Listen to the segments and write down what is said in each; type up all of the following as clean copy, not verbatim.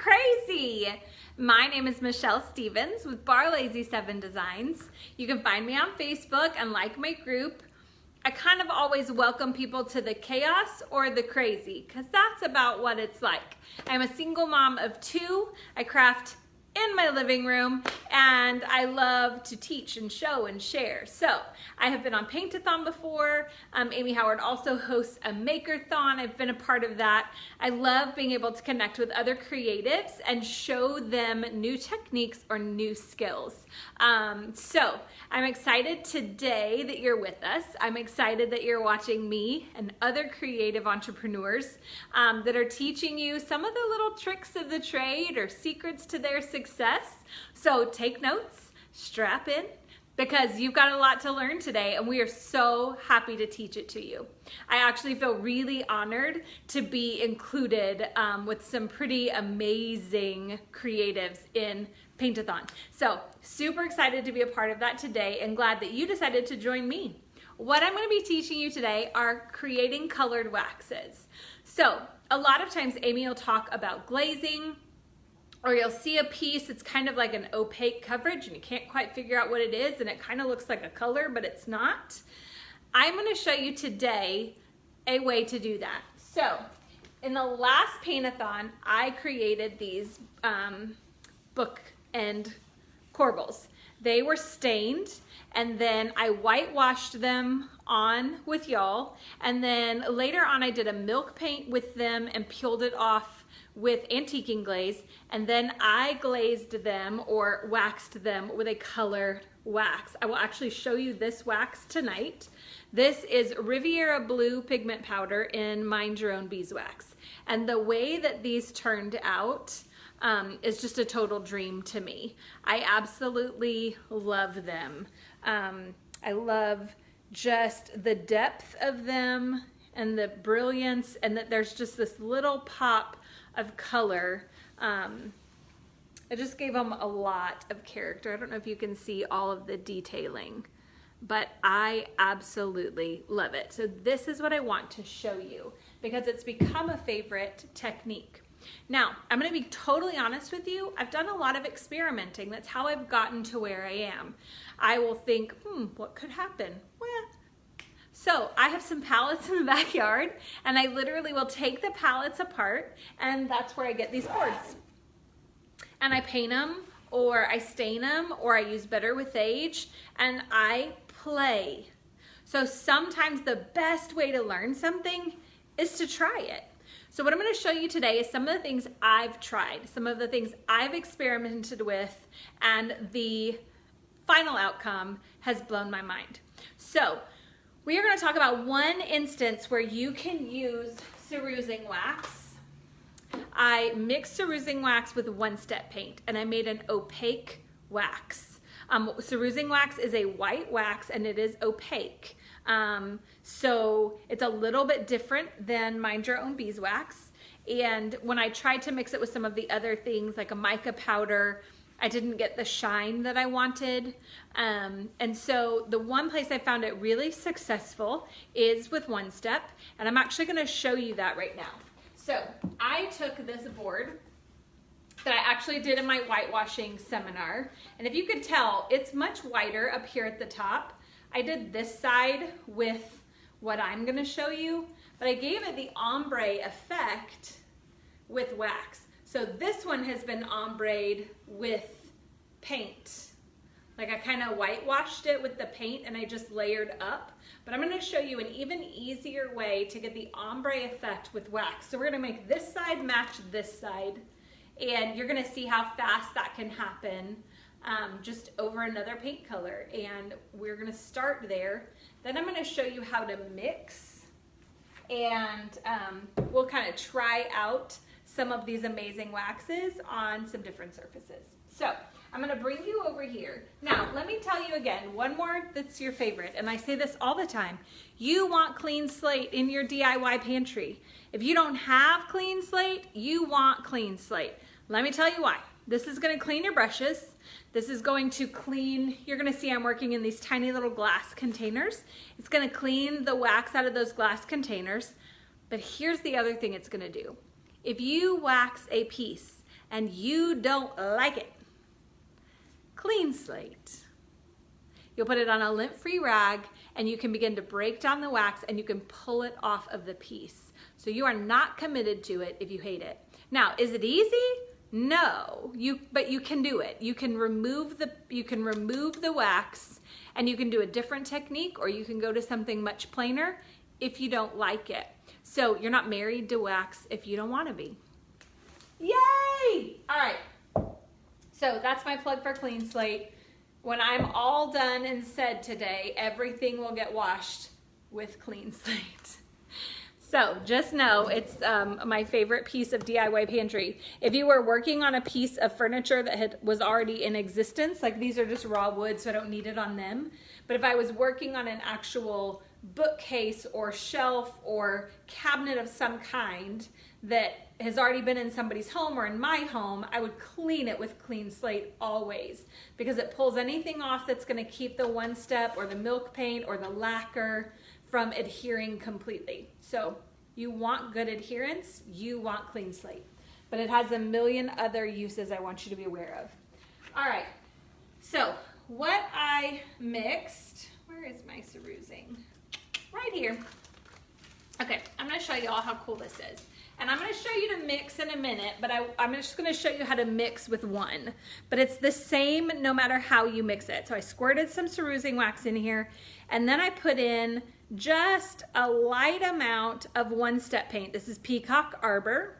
crazy? My name is Michelle Stevens with Barlazy7 Designs. You can find me on Facebook and like my group. I kind of always welcome people to the chaos or the crazy because that's about what it's like. I'm a single mom of two. I craft in my living room and I love to teach and show and share. So I have been on Paint-a-thon before. Amy Howard also hosts a maker-thon. I've been a part of that. I love being able to connect with other creatives and show them new techniques or new skills. So I'm excited today that you're with us. I'm excited that you're watching me and other creative entrepreneurs that are teaching you some of the little tricks of the trade or secrets to their success. So take notes, strap in, because you've got a lot to learn today and we are so happy to teach it to you. I actually feel really honored to be included with some pretty amazing creatives in Paint-a-thon. So super excited to be a part of that today and glad that you decided to join me. What I'm going to be teaching you today are creating colored waxes. So a lot of times Amy will talk about glazing, or you'll see a piece, it's kind of like an opaque coverage and you can't quite figure out what it is and it kind of looks like a color, but it's not. I'm gonna show you today a way to do that. So in the last Paint-a-thon, I created these book end corbels. They were stained and then I whitewashed them on with y'all. And then later on I did a milk paint with them and peeled it off with antiquing glaze, and then I glazed them or waxed them with a colored wax. I will actually show you this wax tonight. This is Riviera Blue pigment powder in Mind Your Own Beeswax. And the way that these turned out is just a total dream to me. I absolutely love them. I love just the depth of them and the brilliance, and that there's just this little pop of color. I just gave them a lot of character. I don't know if you can see all of the detailing, but I absolutely love it. So this is what I want to show you because it's become a favorite technique. Now, I'm going to be totally honest with you. I've done a lot of experimenting. That's how I've gotten to where I am. I will think, what could happen? Well, so I have some palettes in the backyard and I literally will take the palettes apart and that's where I get these boards. And I paint them or I stain them or I use Better with Age and I play. So sometimes the best way to learn something is to try it. So what I'm going to show you today is some of the things I've tried, some of the things I've experimented with, and the final outcome has blown my mind. So we are going to talk about one instance where you can use cerusing wax. I mixed cerusing wax with one-step paint and I made an opaque wax. Cerusing wax is a white wax and it is opaque. So it's a little bit different than Mind Your Own Beeswax. And when I tried to mix it with some of the other things like a mica powder, I didn't get the shine that I wanted. And so the one place I found it really successful is with One Step. And I'm actually gonna show you that right now. So I took this board that I actually did in my whitewashing seminar. And if you could tell, it's much whiter up here at the top. I did this side with what I'm gonna show you, but I gave it the ombre effect with wax. So this one has been ombre'd with paint. Like I kind of whitewashed it with the paint and I just layered up. But I'm going to show you an even easier way to get the ombre effect with wax. So we're going to make this side match this side. And you're going to see how fast that can happen just over another paint color. And we're going to start there. Then I'm going to show you how to mix. And we'll kind of try out some of these amazing waxes on some different surfaces. So I'm gonna bring you over here. Now, let me tell you again, one more that's your favorite, and I say this all the time. You want clean slate in your DIY pantry. If you don't have clean slate, you want clean slate. Let me tell you why. This is gonna clean your brushes. This is going to clean, you're gonna see I'm working in these tiny little glass containers. It's gonna clean the wax out of those glass containers. But here's the other thing it's gonna do. If you wax a piece and you don't like it. Clean slate. You'll put it on a lint-free rag and you can begin to break down the wax and you can pull it off of the piece. So you are not committed to it if you hate it. Now, is it easy? No, but you can do it. You can remove the wax and you can do a different technique, or you can go to something much plainer if you don't like it. So you're not married to wax if you don't want to be. Yay! All right. So that's my plug for Clean Slate. When I'm all done and said today, everything will get washed with Clean Slate. So just know it's my favorite piece of DIY pantry. If you were working on a piece of furniture that was already in existence, like these are just raw wood, so I don't need it on them. But if I was working on an actual bookcase or shelf or cabinet of some kind that has already been in somebody's home or in my home, I would clean it with Clean Slate always, because it pulls anything off that's going to keep the one step or the milk paint or the lacquer from adhering completely. So you want good adherence, you want Clean Slate, but it has a million other uses I want you to be aware of. All right, so what I mixed, where is my cerusing? Right here. Okay, I'm going to show you all how cool this is. And I'm going to show you to mix in a minute, but I'm just going to show you how to mix with one. But it's the same no matter how you mix it. So I squirted some cerusing wax in here, and then I put in just a light amount of one-step paint. This is Peacock Arbor.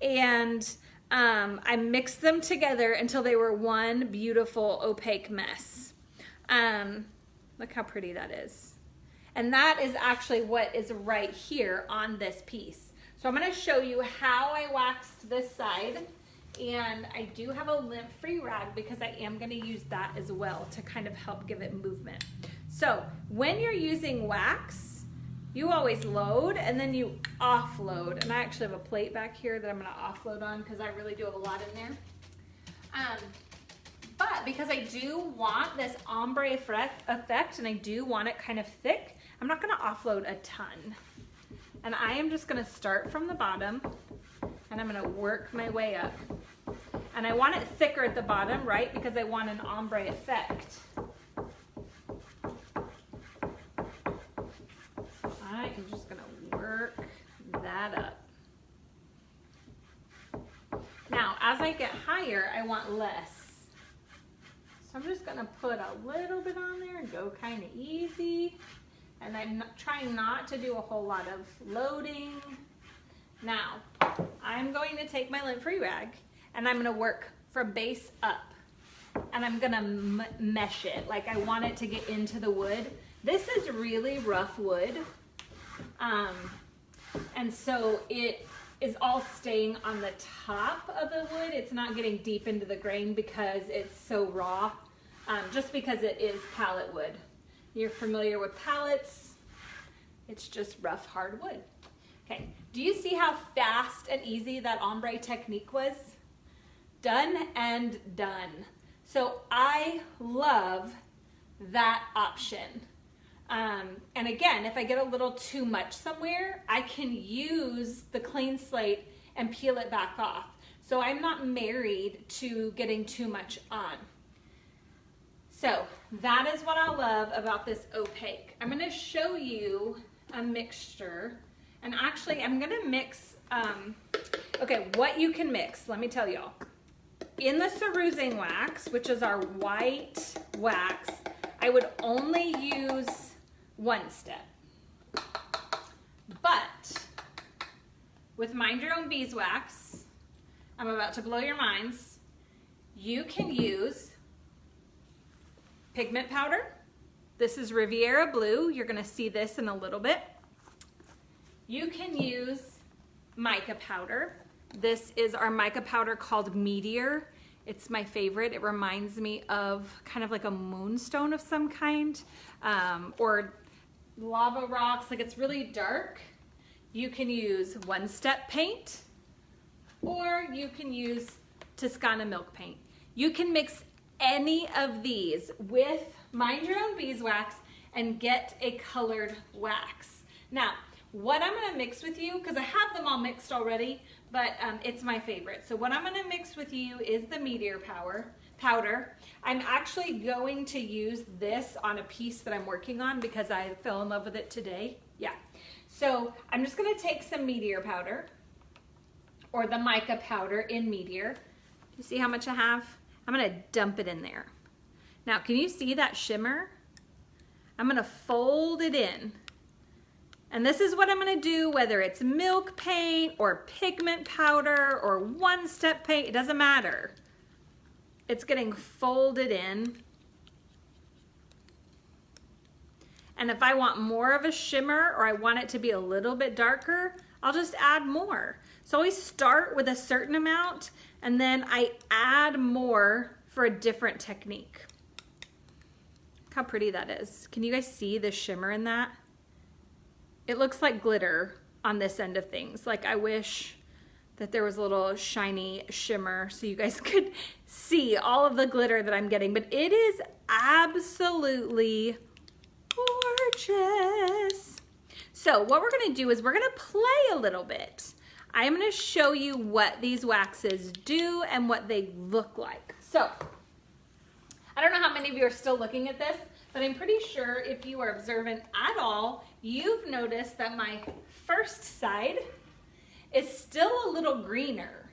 And I mixed them together until they were one beautiful opaque mess. Look how pretty that is. And that is actually what is right here on this piece. So I'm going to show you how I waxed this side, and I do have a lint-free rag because I am going to use that as well to kind of help give it movement. So when you're using wax, you always load and then you offload. And I actually have a plate back here that I'm going to offload on because I really do have a lot in there. But because I do want this ombre effect and I do want it kind of thick, I'm not going to offload a ton. And I am just going to start from the bottom and I'm going to work my way up. And I want it thicker at the bottom, right? Because I want an ombre effect. I am just going to work that up. Now, as I get higher, I want less. So I'm just going to put a little bit on there and go kind of easy. And I'm trying not to do a whole lot of loading. Now, I'm going to take my lint-free rag and I'm going to work from base up. And I'm going to mesh it, like I want it to get into the wood. This is really rough wood. And so it is all staying on the top of the wood. It's not getting deep into the grain because it's so raw, just because it is pallet wood. You're familiar with pallets. It's just rough, hard wood. Okay, do you see how fast and easy that ombre technique was? Done and done. So I love that option. And again, if I get a little too much somewhere, I can use the Clean Slate and peel it back off. So I'm not married to getting too much on. So that is what I love about this opaque. I'm going to show you a mixture, and actually I'm going to mix, okay, what you can mix, let me tell y'all. In the cerusing wax, which is our white wax, I would only use one step. But with Mind Your Own Beeswax, I'm about to blow your minds, you can use pigment powder. This is Riviera Blue. You're going to see this in a little bit. You can use mica powder. This is our mica powder called Meteor. It's my favorite. It reminds me of kind of like a moonstone of some kind, or lava rocks. Like, it's really dark. You can use one-step paint, or you can use Toscana milk paint. You can mix any of these with Mind Your Own Beeswax and get a colored wax. Now, what I'm gonna mix with you, because I have them all mixed already, but it's my favorite. So what I'm gonna mix with you is the meteor powder. I'm actually going to use this on a piece that I'm working on because I fell in love with it today. Yeah. So I'm just gonna take some meteor powder, or the mica powder in meteor. You see how much I have? I'm gonna dump it in there. Now, can you see that shimmer? I'm gonna fold it in. And this is what I'm gonna do, whether it's milk paint or pigment powder or one-step paint, it doesn't matter. It's getting folded in. And if I want more of a shimmer or I want it to be a little bit darker, I'll just add more. So I always start with a certain amount and then I add more for a different technique. Look how pretty that is. Can you guys see the shimmer in that? It looks like glitter on this end of things. Like I wish that there was a little shiny shimmer so you guys could see all of the glitter that I'm getting, but it is absolutely gorgeous. So what we're gonna do is we're gonna play a little bit. I am gonna show you what these waxes do and what they look like. So, I don't know how many of you are still looking at this, but I'm pretty sure if you are observant at all, you've noticed that my first side is still a little greener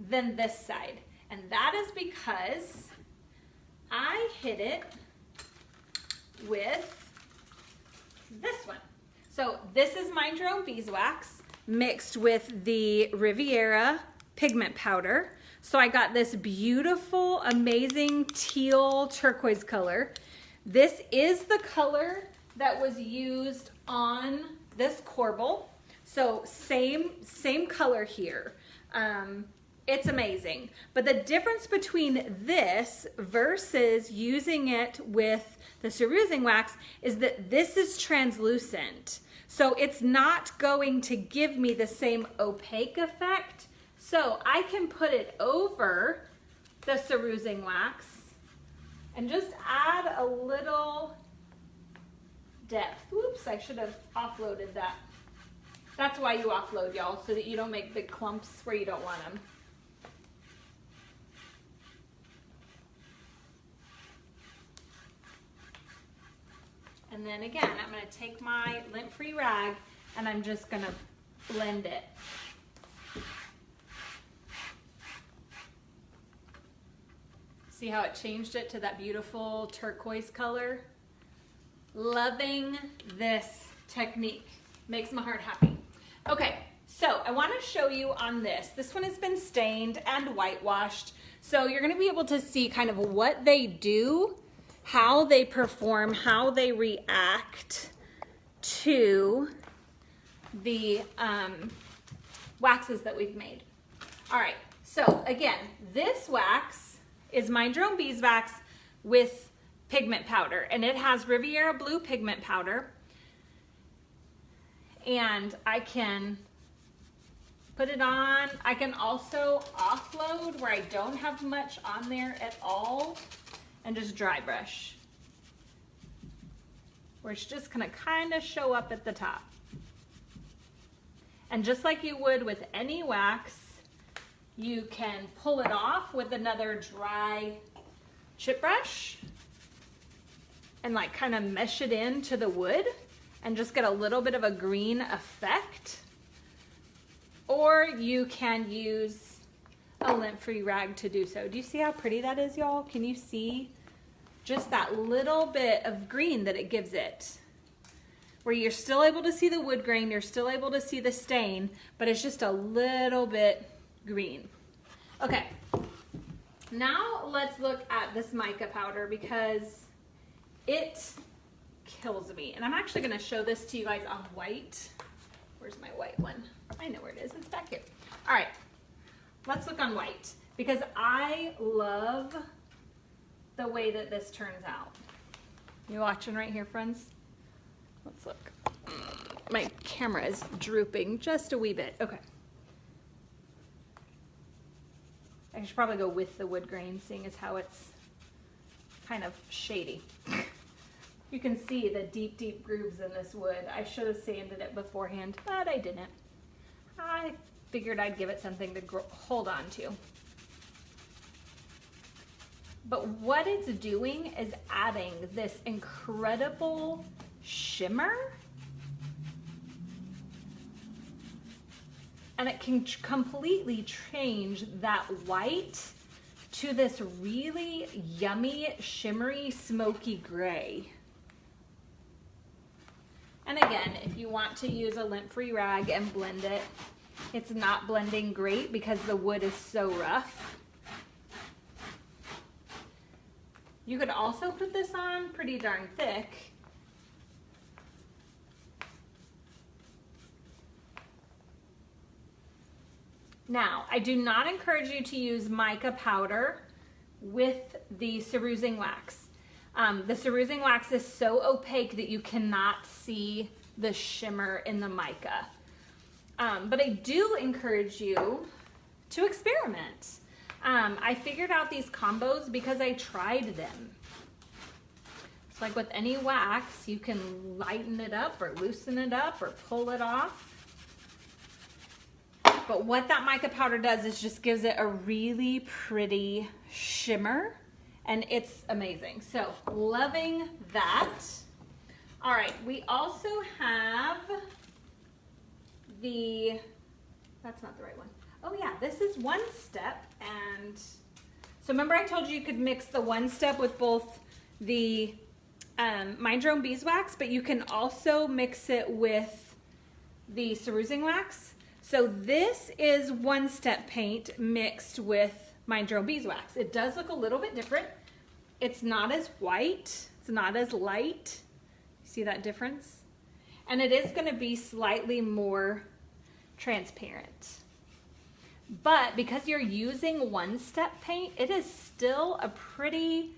than this side. And that is because I hit it with this one. So this is Mind Your Own Beeswax mixed with the Riviera pigment powder. So I got this beautiful, amazing teal turquoise color. This is the color that was used on this corbel. So same color here. It's amazing. But the difference between this versus using it with the cerusing wax is that this is translucent. So it's not going to give me the same opaque effect. So I can put it over the cerusing wax and just add a little depth. Whoops, I should have offloaded that. That's why you offload, y'all, so that you don't make big clumps where you don't want them. And then again, I'm gonna take my lint-free rag and I'm just gonna blend it. See how it changed it to that beautiful turquoise color? Loving this technique. Makes my heart happy. Okay, so I want to show you on this. This one has been stained and whitewashed. So you're going to be able to see kind of what they do, how they perform, how they react to the waxes that we've made. All right, so again, this wax is Mind Your Own Beeswax with pigment powder, and it has Riviera Blue pigment powder. And I can put it on. I can also offload where I don't have much on there at all and just dry brush, where it's just gonna kind of show up at the top. And just like you would with any wax, you can pull it off with another dry chip brush and like kind of mesh it into the wood and just get a little bit of a green effect. Or you can use a lint-free rag to do so. Do you see how pretty that is, y'all? Can you see just that little bit of green that it gives it? Where you're still able to see the wood grain, you're still able to see the stain, but it's just a little bit green. Okay, now let's look at this mica powder because it kills me. And I'm actually gonna show this to you guys on white. Where's my white one? I know where it is, it's back here. All right, let's look on white because I love the way that this turns out. You watching right here, friends? Let's look. My camera is drooping just a wee bit. Okay. I should probably go with the wood grain, seeing as how it's kind of shady. You can see the deep, deep grooves in this wood. I should have sanded it beforehand, but I didn't. I figured I'd give it something to hold on to. But what it's doing is adding this incredible shimmer. And it can completely change that white to this really yummy, shimmery, smoky gray. And again, if you want to use a lint-free rag and blend it, it's not blending great because the wood is so rough. You could also put this on pretty darn thick. Now, I do not encourage you to use mica powder with the cerusing wax. The cerusing wax is so opaque that you cannot see the shimmer in the mica. But I do encourage you to experiment. I figured out these combos because I tried them. It's like with any wax, you can lighten it up or loosen it up or pull it off. But what that mica powder does is just gives it a really pretty shimmer, and it's amazing. So loving that. All right, we also have that's not the right one. Oh yeah, this is one step. And so remember I told you could mix the one step with both the Mind Your Own Beeswax, but you can also mix it with the cerusing wax. So this is one step paint mixed with Mind Your Own Beeswax. It does look a little bit different. It's not as white, it's not as light. See that difference? And it is gonna be slightly more transparent. But because you're using one step paint, it is still a pretty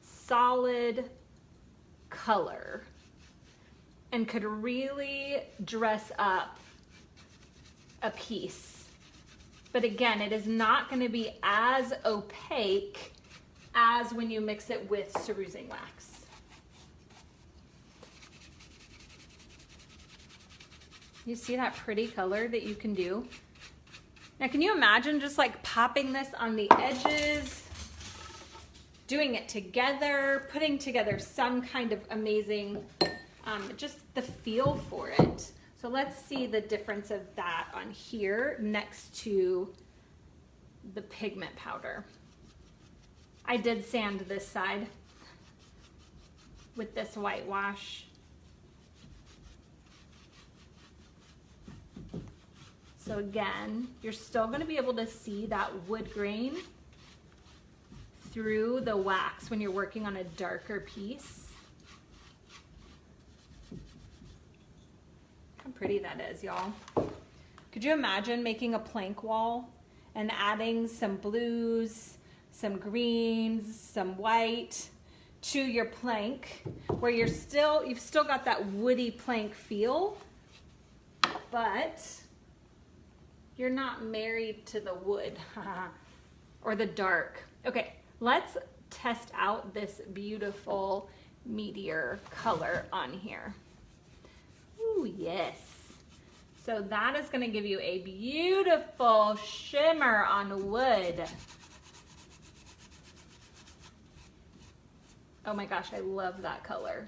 solid color and could really dress up a piece. But again, it is not going to be as opaque as when you mix it with cerusing wax. You see that pretty color that you can do? Now, can you imagine just like popping this on the edges, doing it together, putting together some kind of amazing, just the feel for it. So let's see the difference of that on here next to the pigment powder. I did sand this side with this whitewash. So again, you're still going to be able to see that wood grain through the wax when you're working on a darker piece. How pretty that is, y'all. Could you imagine making a plank wall and adding some blues, some greens, some white to your plank where you've still got that woody plank feel, but you're not married to the wood or the dark. Okay, let's test out this beautiful meteor color on here. Ooh, yes. So that is gonna give you a beautiful shimmer on wood. Oh my gosh, I love that color.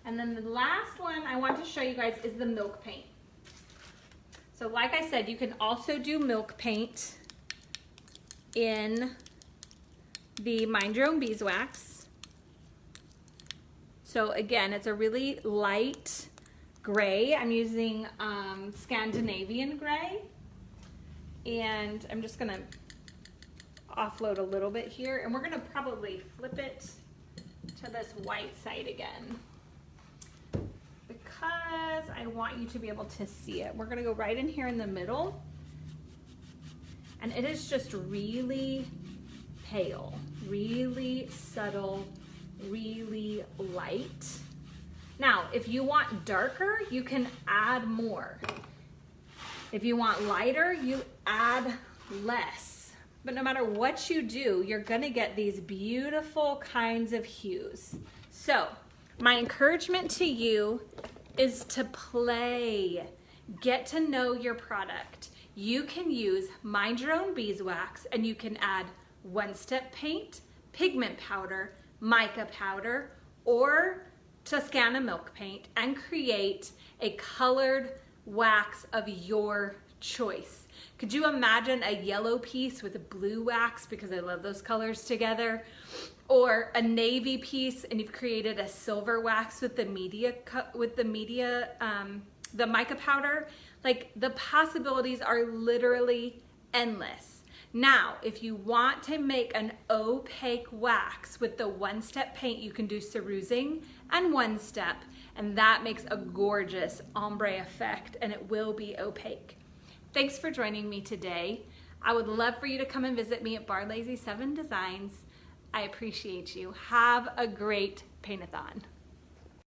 And then the last one I want to show you guys is the milk paint. So like I said, you can also do milk paint in the Mind Your Own Beeswax. So again, it's a really light gray. I'm using Scandinavian gray. And I'm just gonna offload a little bit here, and we're gonna probably flip it to this white side again, because I want you to be able to see it. We're gonna go right in here in the middle, and it is just really pale, really subtle, really light. Now, if you want darker, you can add more. If you want lighter, you add less. but no matter what you do, you're gonna get these beautiful kinds of hues. So my encouragement to you is to play. Get to know your product. You can use Mind Your Own Beeswax, and you can add one-step paint, pigment powder, mica powder, or Toscana milk paint and create a colored wax of your choice. Could you imagine a yellow piece with a blue wax, because I love those colors together, or a navy piece and you've created a silver wax with the mica powder? Like, the possibilities are literally endless. Now, if you want to make an opaque wax with the one-step paint, you can do cerusing and one-step, and that makes a gorgeous ombre effect, and it will be opaque. Thanks for joining me today. I would love for you to come and visit me at Barlazy 7 Designs. I appreciate you. Have a great paint-a-thon.